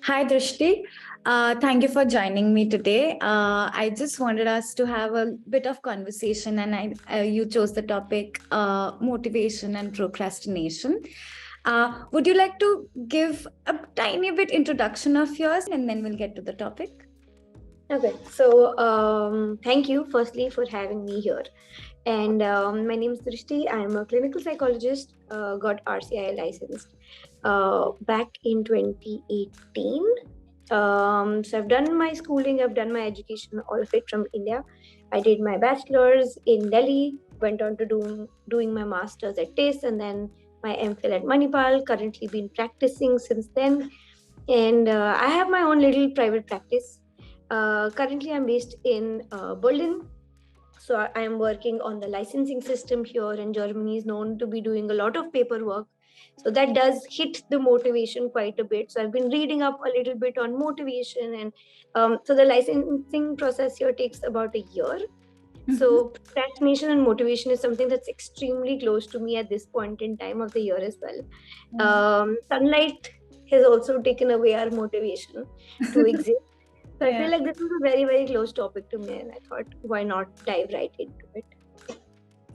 Hi, Drishti. Thank you for joining me today. I just wanted us to have a bit of conversation, and you chose the topic motivation and procrastination. Would you like to give a tiny bit introduction of yours, and then we'll get to the topic? Okay, so thank you firstly for having me here. And my name is Drishti. I'm a clinical psychologist, got RCI licensed back in 2018. So I've done my schooling, I've done my education, all of it from India. I did my bachelor's in Delhi, went on to doing my master's at TIS, and then my MPhil at Manipal. Currently been practicing since then. And I have my own little private practice. Currently, I'm based in Berlin. So I am working on the licensing system here, and Germany is known to be doing a lot of paperwork. So that does hit the motivation quite a bit. So I've been reading up a little bit on motivation, and so the licensing process here takes about a year. So procrastination and motivation is something that's extremely close to me at this point in time of the year as well. Sunlight has also taken away our motivation to exist. So I feel like this is a very, very close topic to me, and I thought, why not dive right into it?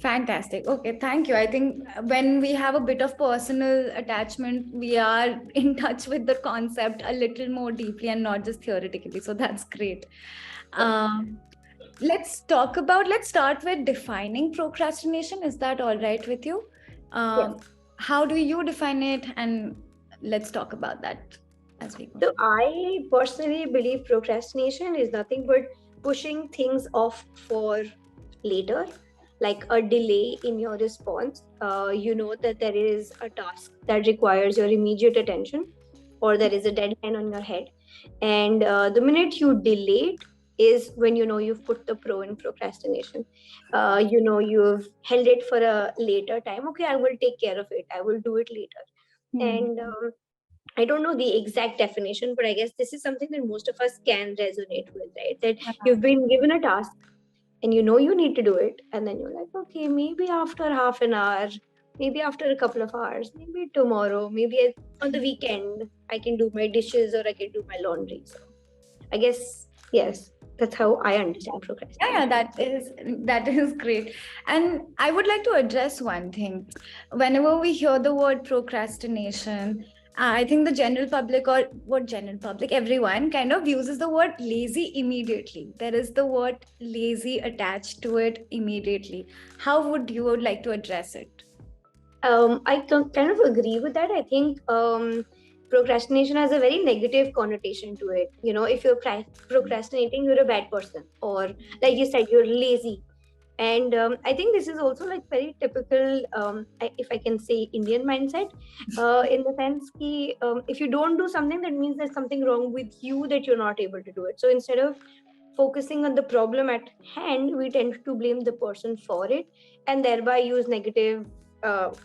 Fantastic. Okay, thank you. I think when we have a bit of personal attachment, we are in touch with the concept a little more deeply and not just theoretically. So that's great. Let's start with defining procrastination. Is that all right with you? Yes. How do you define it? And let's talk about that as we go. So I personally believe procrastination is nothing but pushing things off for later, like a delay in your response. You know that there is a task that requires your immediate attention, or there is a deadline on your head, and the minute you delay it is when you know you've put the pro in procrastination. You know you've held it for a later time. Okay, I will take care of it, I will do it later. And I don't know the exact definition, but I guess this is something that most of us can resonate with, right? That you've been given a task and you know you need to do it, and then you're like, okay, maybe after half an hour, maybe after a couple of hours, maybe tomorrow, maybe on the weekend I can do my dishes or I can do my laundry. So I guess yes, that's how I understand procrastination. That is great. And I would like to address one thing. Whenever we hear the word procrastination, I think the general public, or what general public, everyone kind of uses the word lazy immediately. There is the word lazy attached to it immediately. How would you like to address it? I kind of agree with that. I think procrastination has a very negative connotation to it. You know, if you're procrastinating, you're a bad person, or like you said, you're lazy. And I think this is also like very typical, if I can say, Indian mindset, in the sense that if you don't do something, that means there's something wrong with you that you're not able to do it. So instead of focusing on the problem at hand, we tend to blame the person for it, and thereby use negative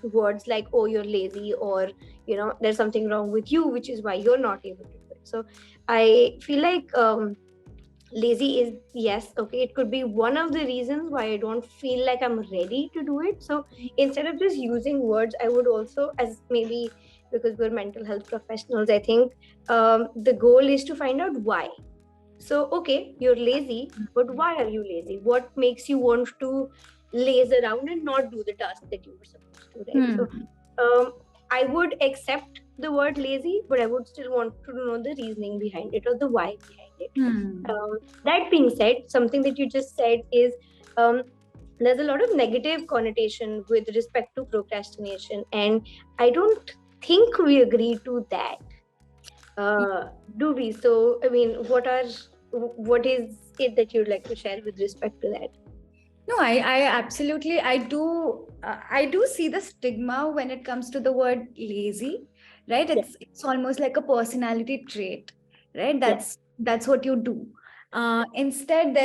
words like, oh, you're lazy, or you know, there's something wrong with you, which is why you're not able to do it. So I feel like lazy is, yes, okay, it could be one of the reasons why I don't feel like I'm ready to do it. So instead of just using words, I would also, as maybe because we're mental health professionals, I think the goal is to find out why. So okay, you're lazy, but why are you lazy? What makes you want to laze around and not do the task that you were supposed to, right? So I would accept the word lazy, but I would still want to know the reasoning behind it, or the why behind it. That being said, something that you just said is there's a lot of negative connotation with respect to procrastination, and I don't think we agree to that. Do we? So, I mean, what is it that you'd like to share with respect to that? No, I absolutely, I do see the stigma when it comes to the word lazy, right? It's almost like a personality trait, right? That's what you do. Instead,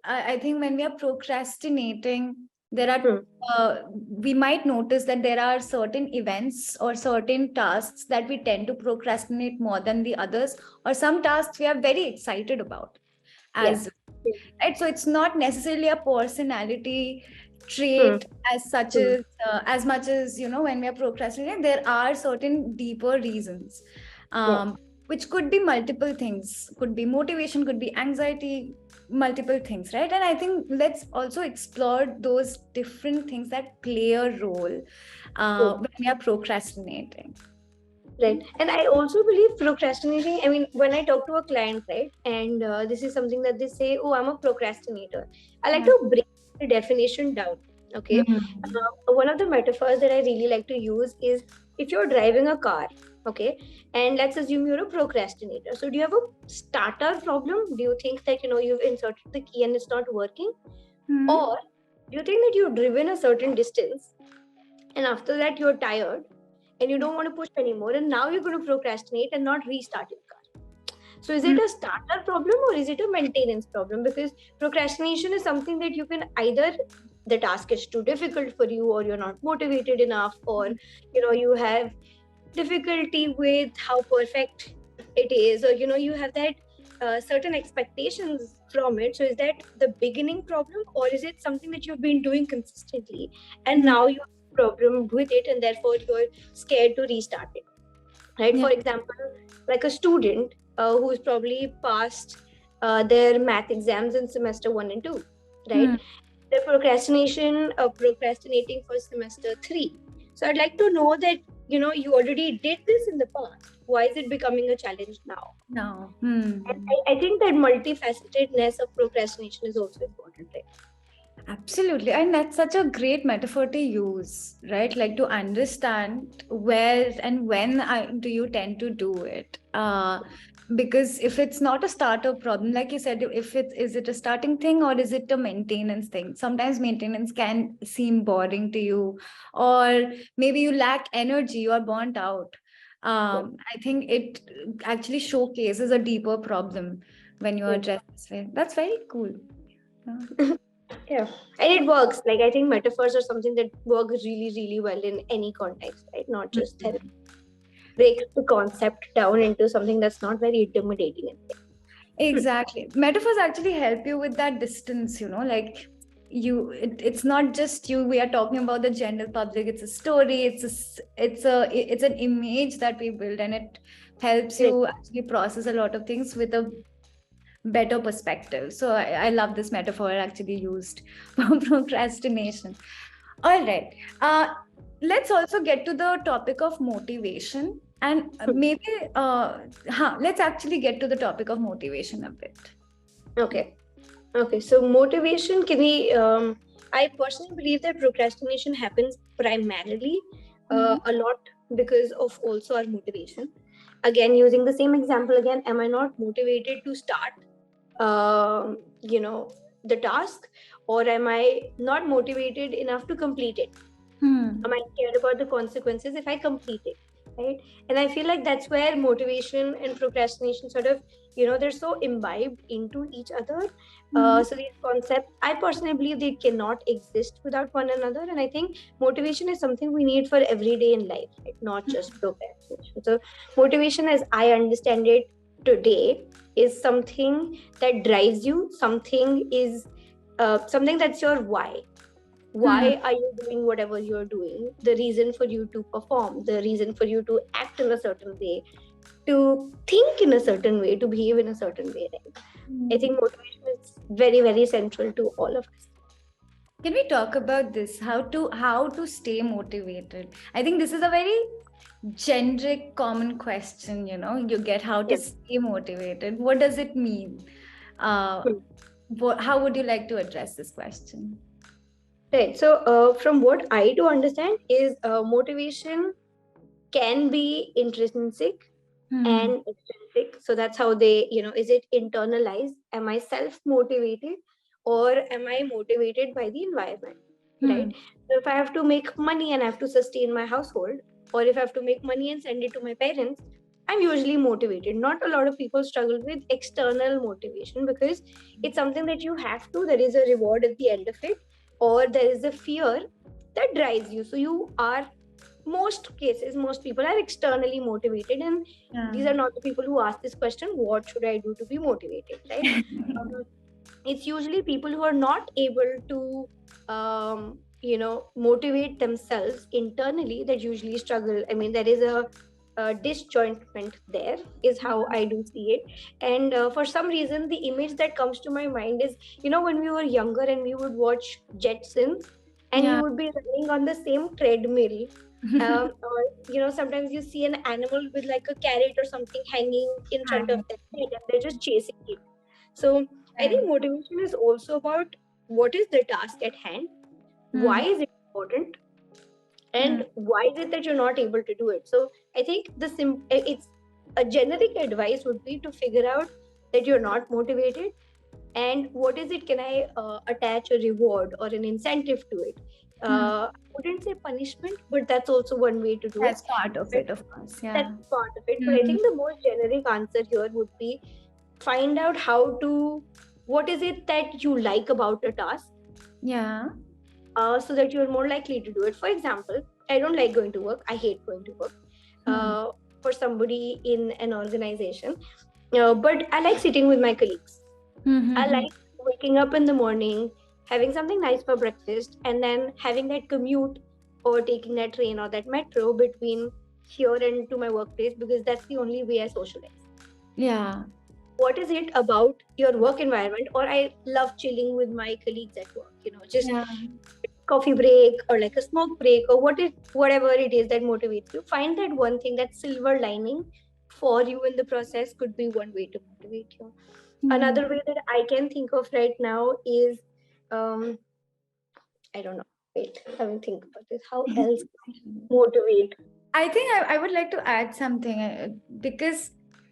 I think when we are procrastinating, we might notice that there are certain events or certain tasks that we tend to procrastinate more than the others, or some tasks we are very excited about right. So it's not necessarily a personality trait as such as much as, you know, when we are procrastinating, there are certain deeper reasons. which could be multiple things, could be motivation, could be anxiety, multiple things, right? And I think let's also explore those different things that play a role when we are procrastinating. Right. And I also believe procrastinating, I mean, when I talk to a client, right, and this is something that they say, oh, I'm a procrastinator. I like Yeah. to break the definition down. Okay. Mhm. One of the metaphors that I really like to use is if you're driving a car, okay, and let's assume you're a procrastinator. So do you have a starter problem? Do you think that, you've inserted the key and it's not working? Mhm. Or do you think that you've driven a certain distance and after that you're tired and you don't want to push anymore, and now you're going to procrastinate and not restart your car? So is it a starter problem or is it a maintenance problem? Because procrastination is something that you can either the task is too difficult for you, or you're not motivated enough, or you have difficulty with how perfect it is, or you have that certain expectations from it. So is that the beginning problem, or is it something that you've been doing consistently and Mhm. now you have a problem with it and therefore you're scared to restart it, right? Yeah. For example, like a student who's probably passed their math exams in semester 1 and 2, right? Mhm. They're procrastinating for semester 3. So I'd like to know that you already did this in the past. Why is it becoming a challenge now? No. And I think that multifacetedness of procrastination is also important, right? Absolutely. And that's such a great metaphor to use, right? Like to understand where and when do you tend to do it. Because if it's not a starter problem, like you said, if is it a starting thing or is it a maintenance thing? Sometimes maintenance can seem boring to you, or maybe you lack energy, you are burnt out. I think it actually showcases a deeper problem when you Yeah. address this way. That's very cool. Yeah. Yeah, and it works. Like, I think metaphors are something that work really, really well in any context, right? Not just therapy. Breaks the concept down into something that's not very intimidating. Exactly. Metaphors actually help you with that distance, like it's not just you. We are talking about the general public. It's a story. It's an image that we build, and it helps Right. you actually process a lot of things with a better perspective. So I love this metaphor actually used for procrastination. All right. Let's also get to the topic of motivation. And maybe let's actually get to the topic of motivation a bit. Okay. Okay. So motivation, can we? I personally believe that procrastination happens primarily Mhm. a lot because of also our motivation. Again, using the same example again, am I not motivated to start? Um, you know, the task, or am I not motivated enough to complete it? Am I scared about the consequences if I complete it, right? And I feel like that's where motivation and procrastination sort of, they're so imbibed into each other. Mhm. So these concepts, I personally believe they cannot exist without one another. And I think motivation is something we need for every day in life, right? Not just procrastination. So motivation, as I understand it today, is something that drives you. Something that's your why are you doing whatever you're doing, the reason for you to perform, the reason for you to act in a certain way, to think in a certain way, to behave in a certain way, right? I Mhm. think motivation is very, very central to all of us. Can we talk about this? How to stay motivated? I think this is a very generic, common question. You get how to Yeah. stay motivated. What does it mean? Uh, Hmm. how would you like to address this question? Right. So from what I do understand is motivation can be intrinsic Hmm. and extrinsic. So that's how they, is it internalized? Am I self motivated, or am I motivated by the environment? Hmm. Right. So if I have to make money and I have to sustain my household, or if I have to make money and send it to my parents, I'm usually motivated. Not a lot of people struggle with external motivation because it's something that you have to, there is a reward at the end of it, or there is a fear that drives you. So you are, most cases, most people are externally motivated, and Yeah. these are not the people who ask this question, what should I do to be motivated, right? um, it's usually people who are not able to motivate themselves internally that usually struggle. I mean, there is a disjointment there, is how I do see it. And for some reason, the image that comes to my mind is, when we were younger and we would watch Jetsons, and you Yeah. would be running on the same treadmill. Or sometimes you see an animal with like a carrot or something hanging in front of their head, and they're just chasing it. So I think Right. motivation is also about what is the task at hand, why Hmm. is it important, Hmm. and why is it that you're not able to do it. So I think it's a generic advice would be to figure out that you're not motivated, and what is it, can I attach a reward or an incentive to it. Hmm. I wouldn't say punishment, but that's also one way to do it. That's part of But it, of course. that's Yeah. part of it. But I Hmm. think the more generic answer here would be, find out what is it that you like about a task, Yeah. so that you're more likely to do it. For example, I don't like going to work. I hate going to work. Hmm. For somebody in an organization, but I like sitting with my colleagues. Hmm. I Hmm. like waking up in the morning, having something nice for breakfast, and then having that commute or taking that train or that metro between here and to my workplace, because that's the only way I socialize. Yeah. What is it about your work environment? Or I love chilling with my colleagues at work, just Yeah. coffee break or like a smoke break, or whatever it is that motivates you. Find that one thing, that silver lining for you in the process, could be one way to motivate you. Hmm. Another way that I can think of right now is, um I don't know, wait, let me think about this. How else motivate? I think I would like to add something because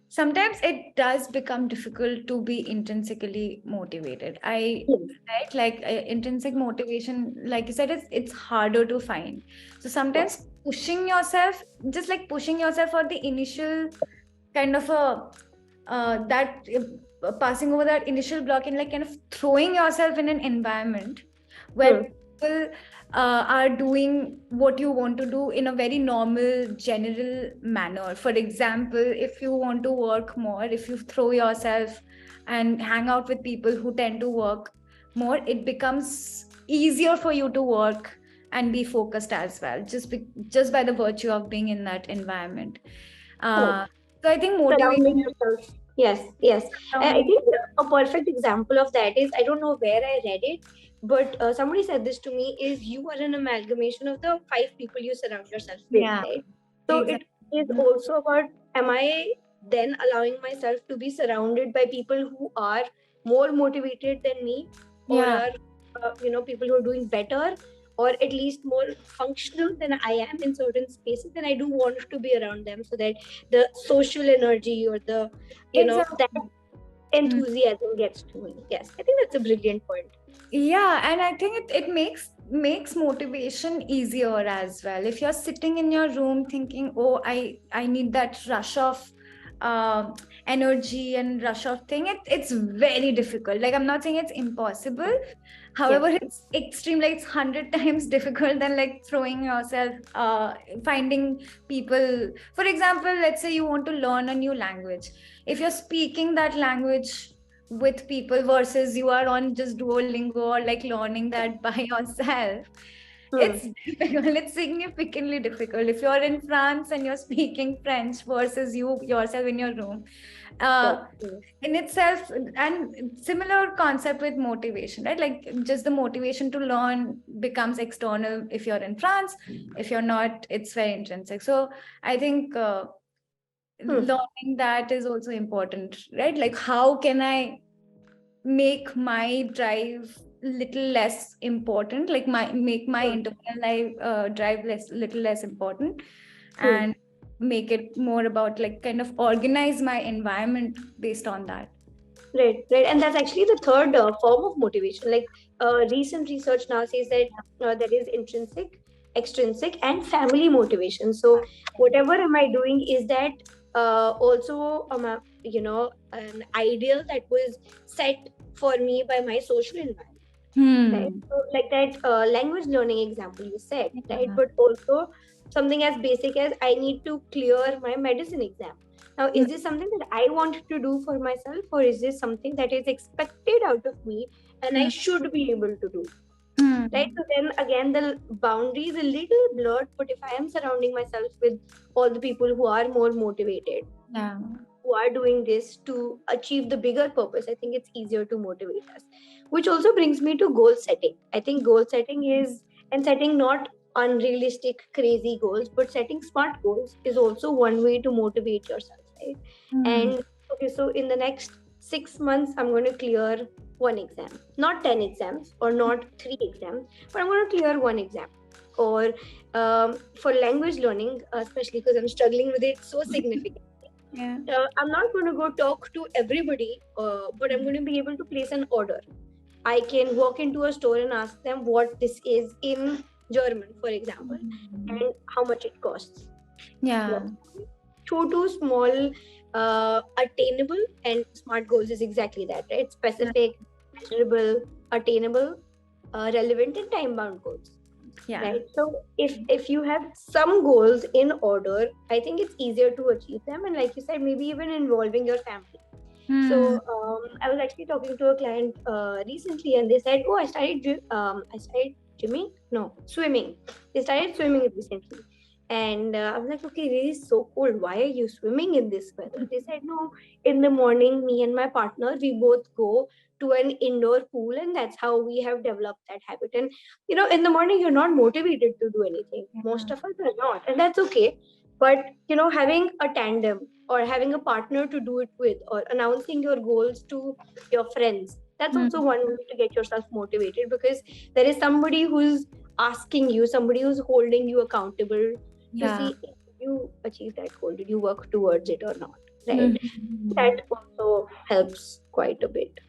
sometimes it does become difficult to be intrinsically motivated. Yes. Right, like intrinsic motivation, like you said, it's harder to find. So Yeah. sometimes pushing yourself, just like pushing yourself for the initial kind of a that passing over that initial block and like kind of throwing yourself in an environment where Hmm. people are doing what you want to do in a very normal general manner. For example, if you want to work more, if you throw yourself and hang out with people who tend to work more, it becomes easier for you to work and be focused as well, just by the virtue of being in that environment. Correct. uh, so I think Surrounding motivation yourself. Yes, yes. I surrounding. think a perfect example of that is, I don't know where I read it, but somebody said this to me, is you are an amalgamation of the five people you surround yourself with, Yeah, right? So it exactly. is also about, am I then allowing myself to be surrounded by people who are more motivated than me, or Yeah, are people who are doing better, or at least more functional than I am in certain spaces, then I do want to be around them, so that the social energy, or that exactly. Mm. enthusiasm gets to me. Yes, I think that's a brilliant point. Yeah, and I think it makes motivation easier as well. If you're sitting in your room thinking, oh, I need that rush of um energy and rush of thing, it's very difficult. Like, I'm not saying it's impossible. Yeah. However, it's extreme, like it's 100 times difficult than like throwing yourself, finding people. For example, let's say you want to learn a new language. If you're speaking that language with people versus you are on just Duolingo or like learning that by yourself, Hmm. it's difficult. It's significantly difficult. If you're in France and you're speaking French versus you yourself in your room, uh, Correct. Hmm. in itself, and similar concept with motivation, right? Like, just the motivation to learn becomes external if you're in France. If you're not, it's very intrinsic. So I think Hmm. learning that is also important, right? Like, how can I make my drive little less important, like make my Hmm. internal life drive little less important, Hmm. and make it more about like kind of organize my environment based on that. Right, right, and that's actually the third form of motivation. Like, recent research now says that there is intrinsic, extrinsic, and family motivation. So, whatever am I doing, is that also an ideal that was set for me by my social environment, right? Hmm. So, like that language learning example you said, right? Yeah. But also something as basic as, I need to clear my medicine exam. Now, Hmm. is this something that I want to do for myself, or is this something that is expected out of me and I Hmm. should be able to do? right? So then again, the boundary is a little blurred. But if I am surrounding myself with all the people who are more motivated, Yeah. who are doing this to achieve the bigger purpose, I think it's easier to motivate us. Which also brings me to goal setting. I think goal setting is, and setting not unrealistic, crazy goals, but setting smart goals is also one way to motivate yourself, right? Hmm. And okay, so in the next 6 months, I'm going to clear one exam, not 10 exams or not three exams, but I'm going to clear one exam. Or for language learning, especially because I'm struggling with it so significantly, Yeah. I'm not going to go talk to everybody, but I'm going to be able to place an order. I can walk into a store and ask them what this is in German, for example, and how much it costs. Yeah. What? Shoto small, attainable, and smart goals is exactly that, right? Specific, measurable, attainable, relevant, and time bound goals. Yeah. Right. So if you have some goals in order, I think it's easier to achieve them. And like you said, maybe even involving your family. So Hmm. I was actually talking to a client recently, and they said, "Oh, I started gymming. No, swimming. They started swimming recently." And I was like, "Okay, it is so cold. Why are you swimming in this weather?" They said, "No, in the morning, me and my partner, we both go to an indoor pool, and that's how we have developed that habit." And in the morning, you're not motivated to do anything. Most of us are not, and that's okay. But having a tandem or having a partner to do it with, or announcing your goals to your friends, that's Hmm. also one way to get yourself motivated, because there is somebody who's asking you, somebody who's holding you accountable to Yeah. see if you achieve that goal, did you work towards it or not, right? Mhm. That also helps quite a bit.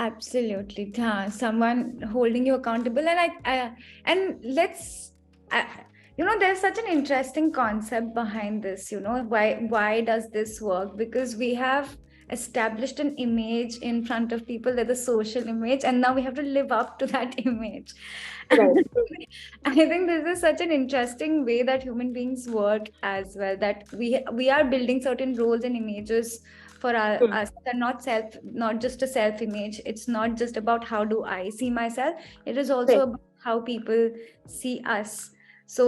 Absolutely. Yeah. Someone holding you accountable. And let's, I, there's such an interesting concept behind this. Why does this work? Because we have established an image in front of people, that the social image, and now we have to live up to that image. Right. I think this is such an interesting way that human beings work as well, that we are building certain roles and images for Hmm. us, that are not just a self image. It's not just about how do I see myself, it is also Right. about how people see us. So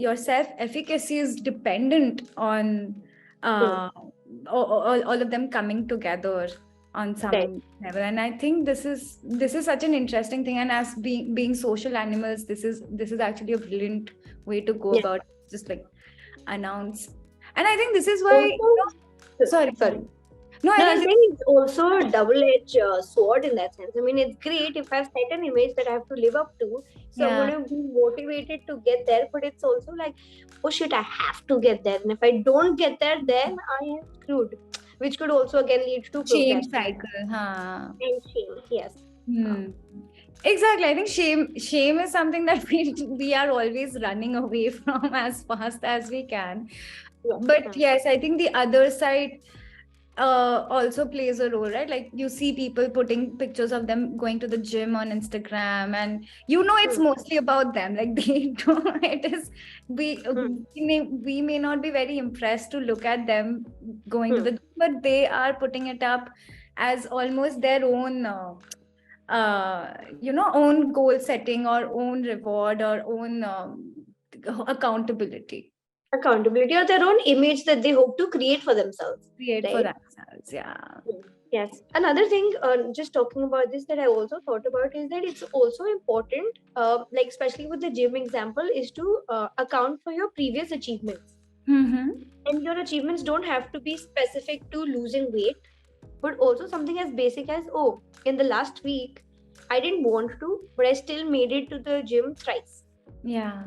your self efficacy is dependent on Hmm. all of them coming together on Right. some level. And I think this is such an interesting thing, and as being social animals, this is actually a brilliant way to go Yeah. about, just like announce. And I think this is why, Also, sorry, sorry. no, I No, I was was just, saying it's also a double-edged sword in that sense. I mean, it's great if I've set an image that I have to live up to, so I'm going yeah, to be motivated to get there. But it's also like, oh shit, I have to get there, and if I don't get there, then I am screwed, which could also again lead to shame procrastination cycle, huh? and shame. Yes. Uh, Hmm. Exactly. I think shame is something that we are always running away from as fast as we can. yes. But yes, I think the other side also plays a role, right? Like you see people putting pictures of them going to the gym on Instagram, and it's Hmm. mostly about them. Like they do, it is Hmm. we may not be very impressed to look at them going to Hmm. the gym, but they are putting it up as almost their own own goal setting, or own reward, or own accountability Accountability or their own image that they hope to create for themselves, create for right? themselves. Yeah. Yes. Another thing, just talking about this, that I also thought about is that it's also important, like especially with the gym example, is to account for your previous achievements. Mm-hmm. And your achievements don't have to be specific to losing weight, but also something as basic as, oh, in the last week, I didn't want to, but I still made it to the gym thrice, Yeah.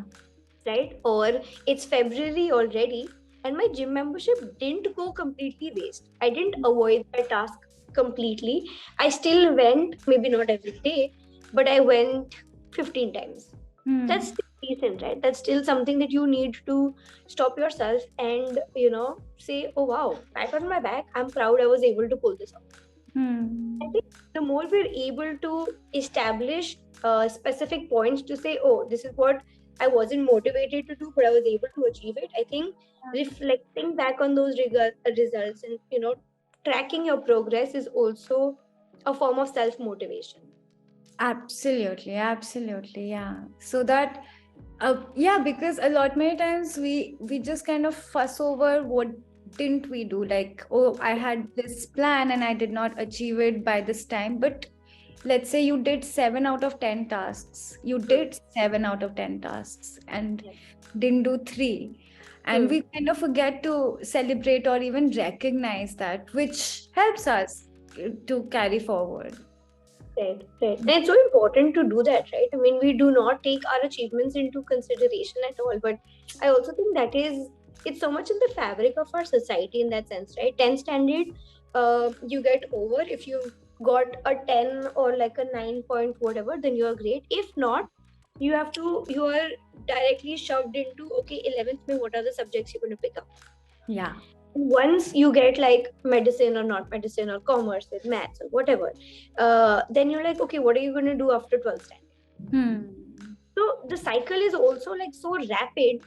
right? Or it's February already, and my gym membership didn't go completely waste. I didn't avoid that task completely. I still went, maybe not every day, but I went 15 times. That's Hmm. still decent, right? That's still something that you need to stop yourself and, say, oh wow, pat on my back. I'm proud I was able to pull this off. I Hmm. think the more we're able to establish specific points to say, oh, this is what I wasn't motivated to do, but I was able to achieve it. I think reflecting back on those results and, tracking your progress is also a form of self motivation. Absolutely, yeah. So that yeah, because a lot many times we just kind of fuss over what didn't we do, like, oh, I had this plan and I did not achieve it by this time. But let's say you did 7 out of 10 tasks, you Hmm. did 7 out of 10 tasks and Yeah. didn't do 3, and Hmm. we kind of forget to celebrate or even recognize that, which helps us to carry forward. Right, right. And it's so important to do that, right? I mean, we do not take our achievements into consideration at all. But I also think that it's so much in the fabric of our society in that sense, right? 10 standard, you get over. If you got a 10 or like a 9 point whatever, then you're great. If not, you are directly shoved into, okay, 11th, May, what are the subjects you're going to pick up? Yeah. Once you get like medicine or not medicine or commerce with maths or whatever, then you're like, okay, what are you going to do after 12th standard? Hmm. So the cycle is also like so rapid,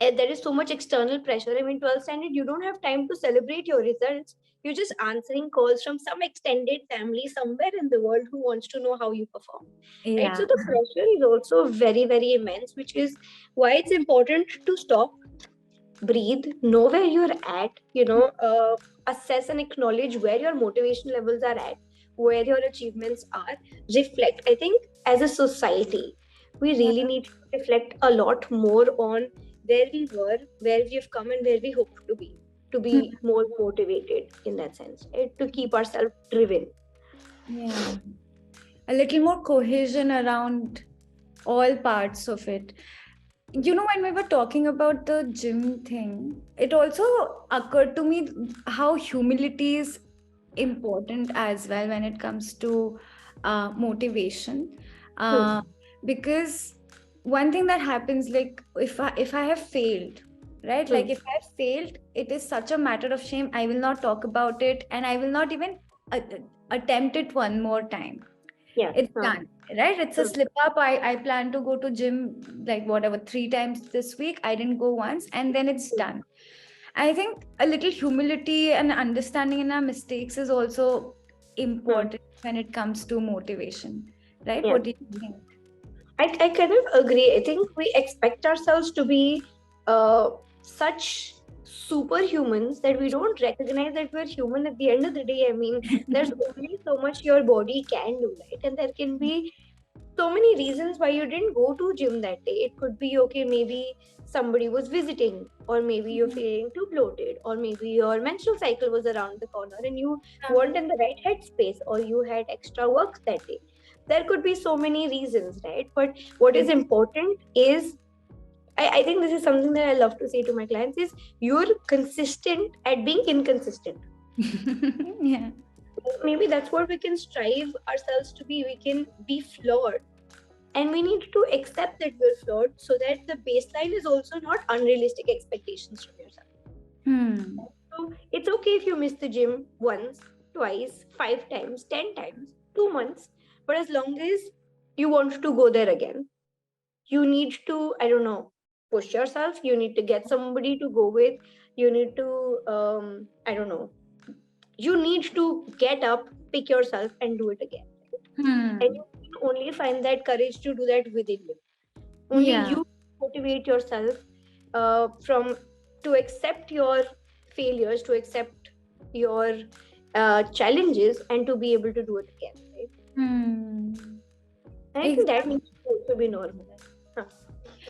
and there is so much external pressure. I mean, 12th standard, you don't have time to celebrate your results. You're just answering calls from some extended family somewhere in the world who wants to know how you perform, right? So Yeah. the pressure is also very, very immense, which is why it's important to stop, breathe, know where you're at, assess and acknowledge where your motivation levels are at, where your achievements are, reflect. I think as a society, we Yeah. really need to reflect a lot more on where we were, where we've come, and where we hope to be more motivated in that sense, right? To keep ourselves driven. Yeah. A little more cohesion around all parts of it. You know, when we were talking about the gym thing, it also occurred to me how humility is important as well when it comes to motivation. Hmm. Uh, because one thing that happens, like if I have failed, right? Hmm. Like if I have failed, it is such a matter of shame. I will not talk about it, and I will not even uh, attempt it one more time. Yeah. It's Huh. done, right? It's a Hmm. slip up. I plan to go to gym like whatever 3 times this week. I didn't go once, and then it's Hmm. done. I think a little humility and understanding in our mistakes is also Hmm. important when it comes to motivation, right? Yeah. What do you think? I kind of agree. I think we expect ourselves to be such superhumans that we don't recognize that we're human at the end of the day. I mean, there's only so much your body can do, right? And there can be so many reasons why you didn't go to gym that day. It could be, okay, maybe somebody was visiting, or maybe you're feeling too bloated, or maybe your menstrual cycle was around the corner and you weren't in the right headspace, or you had extra work that day. There could be so many reasons, right? But what is important is, I think this is something that I love to say to my clients, is you're consistent at being inconsistent. Yeah. Maybe that's what we can strive ourselves to be. We can be flawed, and we need to accept that we're flawed, so that the baseline is also not unrealistic expectations from yourself. Hmm. So it's okay if you miss the gym once, twice, 5 times, 10 times, 2 months, but as long as you want to go there again, you need to, I don't know, push yourself. You need to get somebody to go with. You need to, I don't know, you need to get up, pick yourself, and do it again. And Hmm. you can only find that courage to do that within you. Only Yeah. you motivate yourself, from to accept your failures, to accept your challenges, and to be able to do it again, right? Hmm. And I think that Exactly. needs to also be normalized. Huh.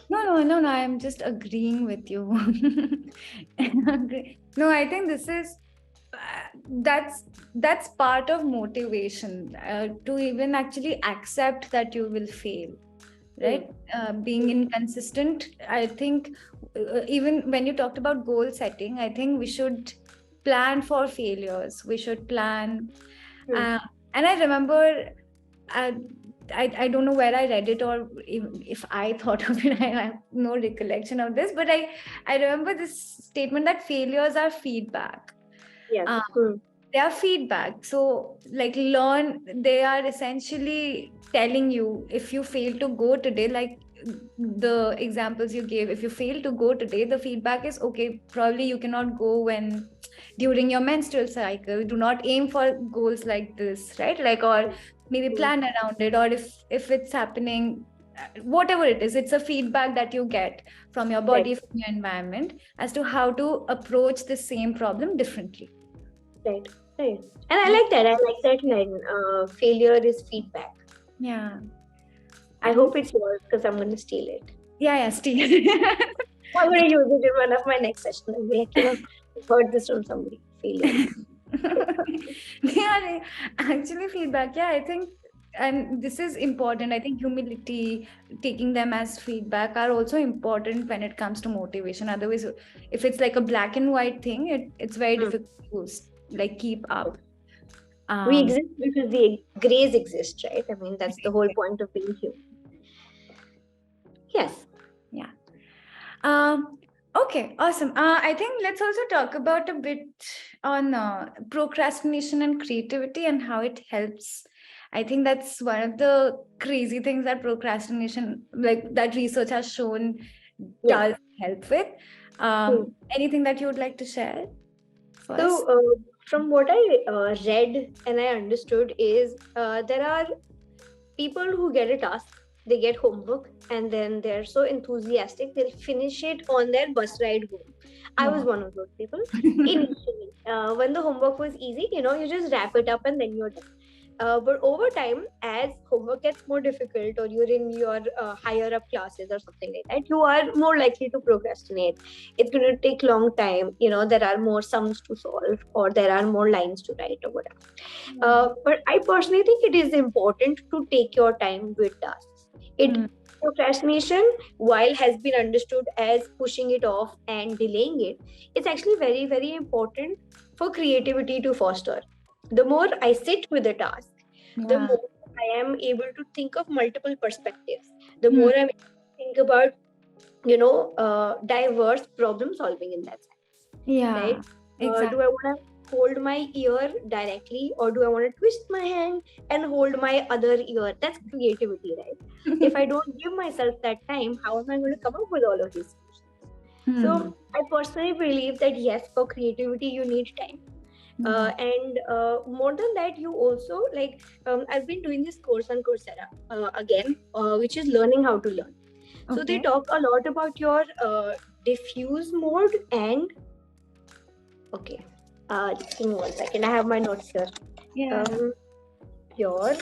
No. I'm just agreeing with you. No, I think this is that's that's part of motivation, to even actually accept that you will fail, Hmm. right? Being inconsistent, I think, even when you talked about goal setting, I think we should plan for failures. We should plan, Hmm. uh, and I remember, uh, I don't know where I read it, or if I thought of it. I have no recollection of this, but I remember this statement that failures are feedback. Yes. uh, Hmm. they are feedback. So like learn, they are essentially telling you, if you fail to go today, like the examples you gave, if you fail to go today, the feedback is okay, probably you cannot go when during your menstrual cycle. Do not aim for goals like this, right? Like, or maybe plan around it, or if it's happening, whatever it is, it's a feedback that you get from your body, from your environment, as to how to approach the same problem differently. Right. And I like that line, failure is feedback. Yeah. I hope it's yours, because I'm going to steal it. Yeah, steal. I'm going to use it in one of my next sessions. I'll be like, I've heard this from somebody. Failure. Yeah, actually feedback. Yeah, I think, and this is important. I think humility, taking them as feedback, are also important when it comes to motivation. Otherwise, if it's like a black and white thing, it's very difficult to like keep up. We exist because the grays exist, right? I mean, that's the whole point of being human. Yes. Yeah. Okay, awesome. I think let's also talk about a bit on procrastination and creativity and how it helps. I think that's one of the crazy things that procrastination, like that research has shown, does help with. Anything that you would like to share first? So, from what I read and I understood is there are people who get a task, they get homework, and then they're so enthusiastic, they'll finish it on their bus ride home. I was one of those people. Initially, when the homework was easy, you just wrap it up and then you're done. But over time, as homework gets more difficult, or you're in your higher up classes or something like that, you are more likely to procrastinate. It's going to take long time. There are more sums to solve, or there are more lines to write, or whatever. But I personally think it is important to take your time with tasks. Procrastination, while has been understood as pushing it off and delaying it, it's actually very, very important for creativity to foster. The more I sit with a task, the more I am able to think of multiple perspectives. The more I'm able to think about, diverse problem solving in that sense. Yeah, right? exactly. Do I want to hold my ear directly, or do I want to twist my hand and hold my other ear? That's creativity, right? If I don't give myself that time, how am I going to come up with all of these solutions? So I personally believe that yes, for creativity you need time. And more than that, you also I've been doing this course on Coursera again, which is learning how to learn. So they talk a lot about your diffuse mode and just give me 1 second. I have my notes here. Your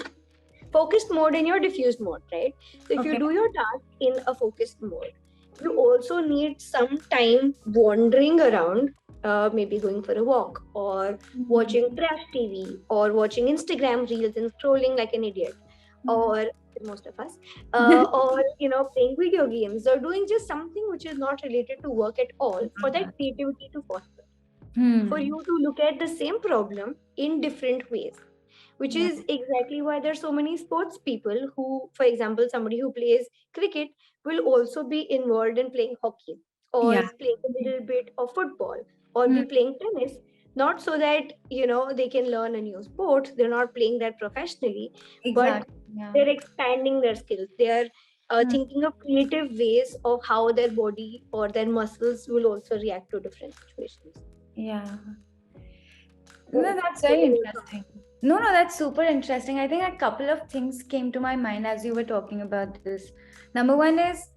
focused mode and your diffused mode, right? So if you do your task in a focused mode, you also need some time wandering around, maybe going for a walk, or watching trash TV, or watching Instagram reels and scrolling like an idiot, or most of us, or playing video games, or doing just something which is not related to work at all, for that creativity to foster. For you to look at the same problem in different ways, which is exactly why there's so many sports people who, for example, somebody who plays cricket will also be involved in playing hockey, or playing a little bit of football, or be playing tennis, not so that they can learn a new sport. They're not playing that professionally, but they're expanding their skills. They're thinking of creative ways of how their body or their muscles will also react to different situations. No, that's very interesting. No, that's super interesting. I think a couple of things came to my mind as you were talking about this. Number one is,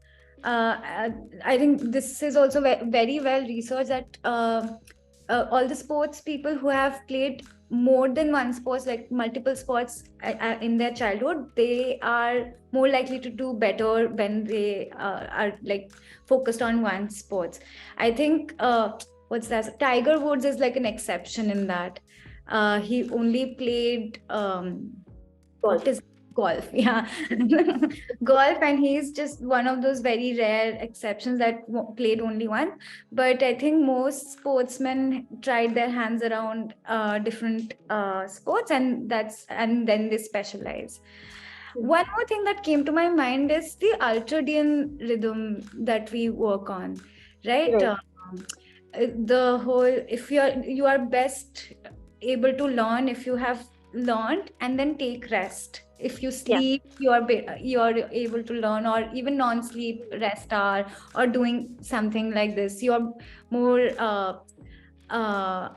I think this is also very well researched, that all the sports people who have played more than one sports, like multiple sports in their childhood, they are more likely to do better when they are like focused on one sports. I think what's that? Tiger Woods is like an exception in that. He only played golf. Yeah. Golf, and he's just one of those very rare exceptions that played only one. But I think most sportsmen tried their hands around different sports, and then they specialize. One more thing that came to my mind is the ultradian rhythm that we work on, right? The whole, if you are best able to learn if you have learned and then take rest. If you Yeah. sleep, you're able to learn, or even non-sleep rest hour, or doing something like this, you're more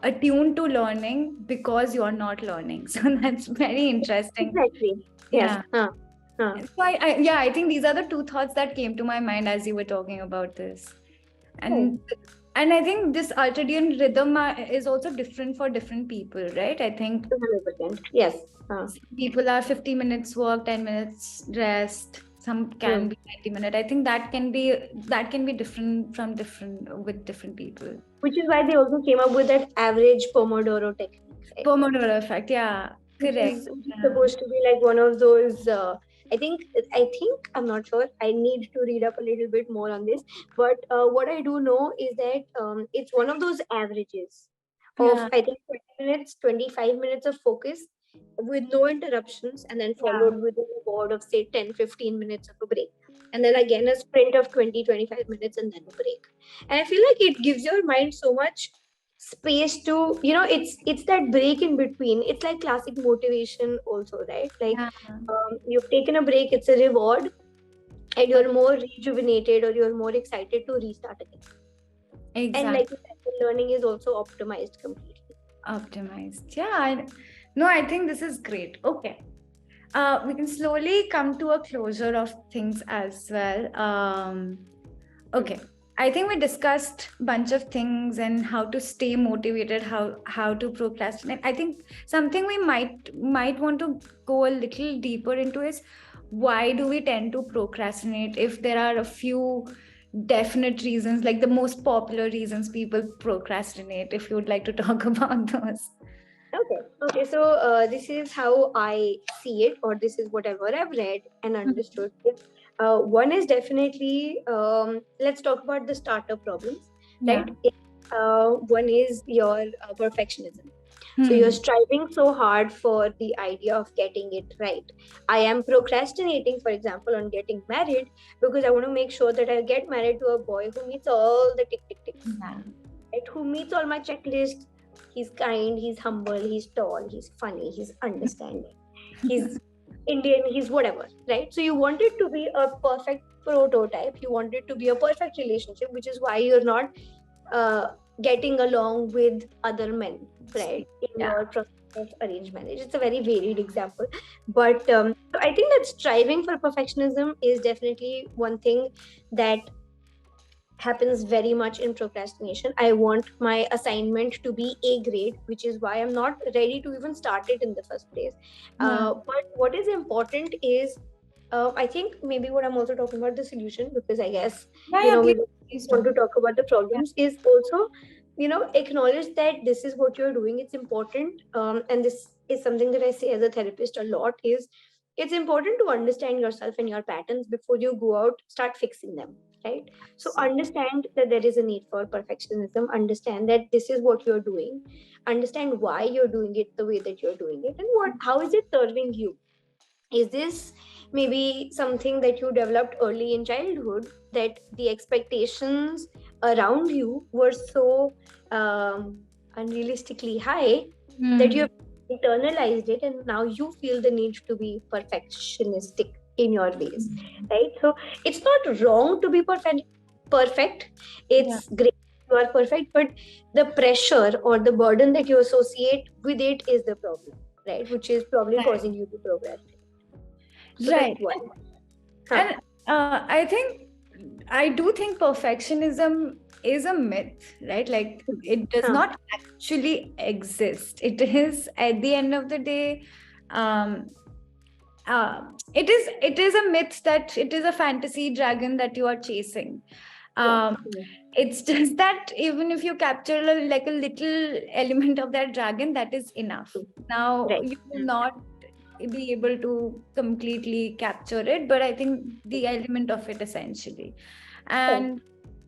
attuned to learning because you're not learning. So that's very interesting. Exactly. Yes. Yeah. Huh. So I think these are the two thoughts that came to my mind as you were talking about this. Right. And I think this ultradian rhythm is also different for different people, right? I think 100%. Yes. some people are 50 minutes work, 10 minutes rest, some can Hmm. be 90 minutes. I think that can be different from different with different people. Which is why they also came up with that average Pomodoro technique, right? Pomodoro effect, yeah, correct. Which is Yeah. supposed to be like one of those. I think I'm not sure. I need to read up a little bit more on this. But what I do know is that it's one of those averages of, Yeah, I think, 20 minutes, 25 minutes of focus with no interruptions, and then yeah, followed with a reward of say 10, 15 minutes of a break, and then again a sprint of 20, 25 minutes, and then a break. And I feel like it gives your mind so much space to, it's that break in between. It's like classic motivation also, right? Like, yeah, you've taken a break, it's a reward, and you're more rejuvenated, or you're more excited to restart again. And like exactly. you said, the learning is also optimized completely. Optimized. Yeah, no, I think this is great. Okay. We can slowly come to a closure of things as well. Okay. I think we discussed a bunch of things and how to stay motivated, how to procrastinate. I think something we might want to go a little deeper into is why do we tend to procrastinate? If there are a few definite reasons, like the most popular reasons people procrastinate, if you would like to talk about those. Okay, so this is how I see it, or this is whatever I've read and understood. One is definitely, let's talk about the starter problems, Yeah. right? One is your perfectionism. So you're Hmm. striving so hard for the idea of getting it right. I am procrastinating, for example, on getting married because I want to make sure that I get married to a boy who meets all the tick tick ticks, Yeah. right? Who meets all my checklists. He's kind, he's humble, he's tall, he's funny, he's understanding, he's Indian, he's whatever, right? So you want it to be a perfect prototype. You want it to be a perfect relationship, which is why you're not uh, getting along with other men, right? In Yeah. your process of arranged marriage. It's a very varied example. But so I think that striving for perfectionism is definitely one thing that happens very much in procrastination. I want my assignment to be A grade, which is why I'm not ready to even start it in the first place. Yeah. But what is important is, I think maybe what I'm also talking about the solution, because I guess, Yeah, yeah, we please, don't please want do. to talk about the Yeah. problems, is also, acknowledge that this is what you're doing. It's important. And this is something that I say as a therapist a lot, is it's important to understand yourself and your patterns before you go out, start fixing them, right? So understand that there is a need for perfectionism, understand that this is what you're doing, understand why you're doing it the way that you're doing it, and how is it serving you. Is this maybe something that you developed early in childhood, that the expectations around you were so unrealistically high that you Hmm. have internalized it, and now you feel the need to be perfectionistic in your ways, right? So it's not wrong to be perfect. Yeah. It's great you are perfect, but the pressure or the burden that you associate with it is the problem, right? Which is probably Right. causing you to progress. So that's Right. one. Huh. And I think I do think perfectionism is a myth, right? Like it does Huh. not actually exist. It is at the end of the day, um, it is a myth that it is a fantasy dragon that you are chasing. Yeah. Um, it's just that even if you capture like a little element of that dragon, that is enough. Now Right. you will not be able to completely capture it, but I think the element of it essentially. Correct.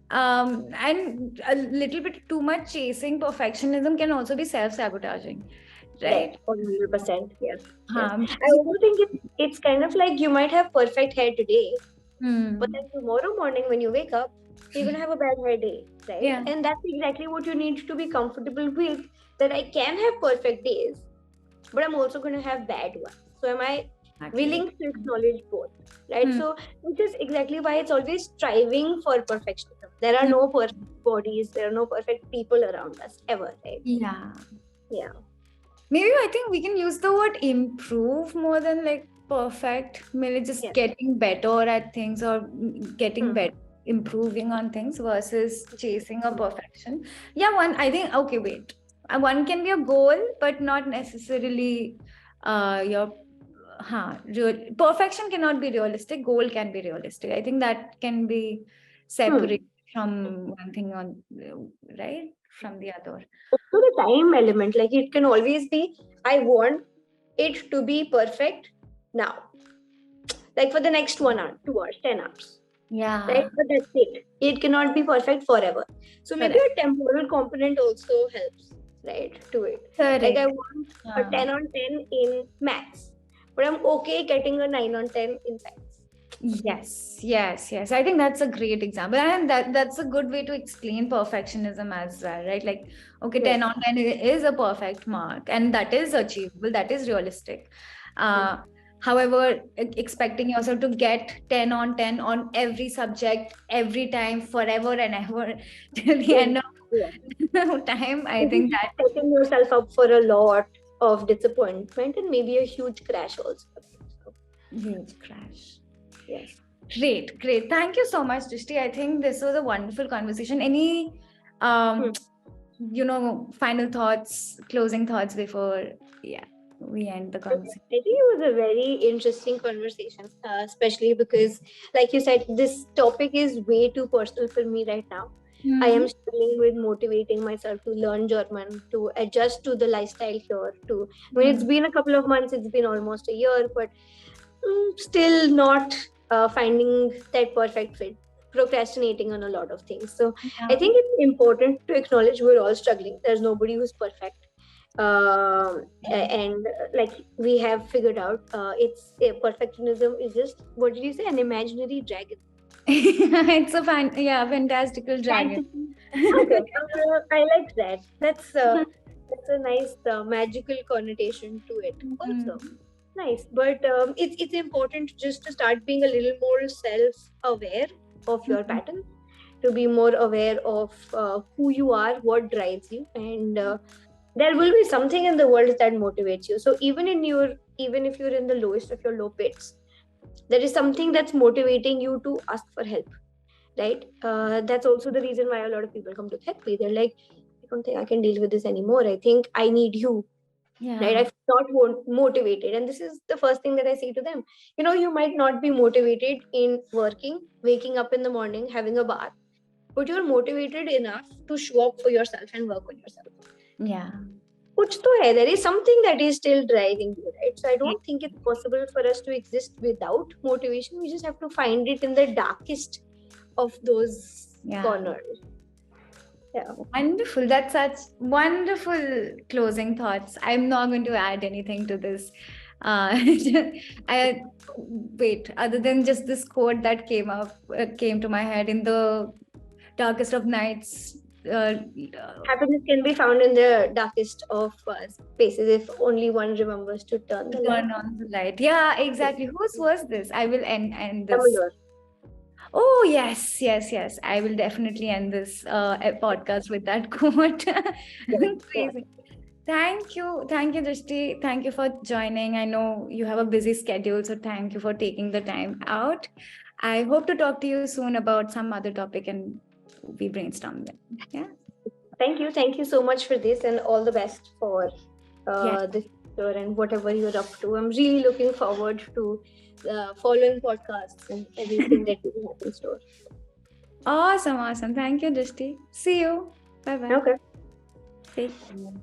And a little bit too much chasing perfectionism can also be self-sabotaging, Right. right? 100%. Yes. Yes. I Because also think it's kind of like you might have perfect hair today, but hmm, then tomorrow morning when you wake up, you're gonna have a bad hair day, right? yeah, And that's exactly what you need to be comfortable with. That I can have perfect days, but I'm also going to have bad ones. So am I willing Exactly. to acknowledge both? Right. So which is exactly why it's always striving for perfectionism. There are no perfect bodies, there are no perfect people around us ever, right? Yeah. Yeah. Maybe I think we can use the word improve more than like perfect. Maybe just Yeah. getting better at things or getting Hmm. better, improving on things versus chasing a perfection. Yeah, one, I think, okay, wait. One can be a goal, but not necessarily your perfection cannot be realistic. Goal can be realistic. I think that can be Hmm. separate from one thing on right from the other. Also the time element, like it can always be, I want it to be perfect now, like for the next 1 hour, 2 hours, 10 hours, right? Yeah. But that's it. It cannot be perfect forever. So maybe Correct. a temporal component also helps, right? To it. Like I Correct. want a Yeah. 10 on 10 in maths, but I'm okay getting a 9 on 10 in science. Yes, yes, yes. I think that's a great example. And that's a good way to explain perfectionism as well, right? Like, okay, Yes. 10 on 10 is a perfect mark, and that is achievable, that is realistic. Hmm. Uh, However, expecting yourself to get 10 on 10 on every subject, every time, forever and ever, till the Is, end yeah. of time, I This think is that. setting yourself up for a lot of disappointment and maybe a huge crash also. So, Huge crash. yes. Great, great. Thank you so much, Drishti. I think this was a wonderful conversation. Any, Hmm. final thoughts, closing thoughts before, yeah, we end the conversation? I think it was a very interesting conversation, especially because, like you said, this topic is way too personal for me right now. I am Hmm. struggling with motivating myself to learn German, to adjust to the lifestyle here. I mean, it's been a couple of months, it's been almost a year, but still not finding that perfect fit, procrastinating on a lot of things. So I Yeah. think it's important to acknowledge we're all struggling. There's nobody who's perfect. And like we have figured out, it's perfectionism is just, what did you say, an imaginary dragon. It's a fantastical dragon. Fantasy. Okay, I like that. That's a nice magical connotation to it also. Mhm. Nice, but it's important just to start being a little more self-aware of your Mhm. patterns, to be more aware of who you are, what drives you, and there will be something in the world that motivates you. So even if you're in the lowest of your low pits, there is something that's motivating you to ask for help, right? That's also the reason why a lot of people come to therapy. They're like, I don't think I can deal with this anymore. I think I need you, right? I Yeah. feel not motivated, and this is the first thing that I say to them. You might not be motivated in working, waking up in the morning, having a bath, but you're motivated enough to show up for yourself and work on yourself. Yeah. कुछ तो है, there is something that is still driving you, right? So I don't think it's possible for us to exist without motivation. We just have to find it in the darkest of those Yeah. corners. Yeah. Wonderful. That's such wonderful closing thoughts. I'm not going to add anything to this. I wait. Other than just this quote that came to my head in the darkest of nights. Happiness can be found in the darkest of spaces if only one remembers to turn the light. Turn on the light. Yeah, exactly. Whose was this? I will end this. Dumbledore. Oh, yes, yes, yes. I will definitely end this podcast with that quote. Yeah, yeah. Crazy. Thank you, Drishti. Thank you for joining. I know you have a busy schedule, so thank you for taking the time out. I hope to talk to you soon about some other topic and we brainstorm then. Yeah. Thank you so much for this, and all the best for Yes. the future and whatever you're up to. I'm really looking forward to following podcasts and everything that you have in store. Awesome, awesome. Thank you, Drishti. See you. Bye bye. Okay. Take care.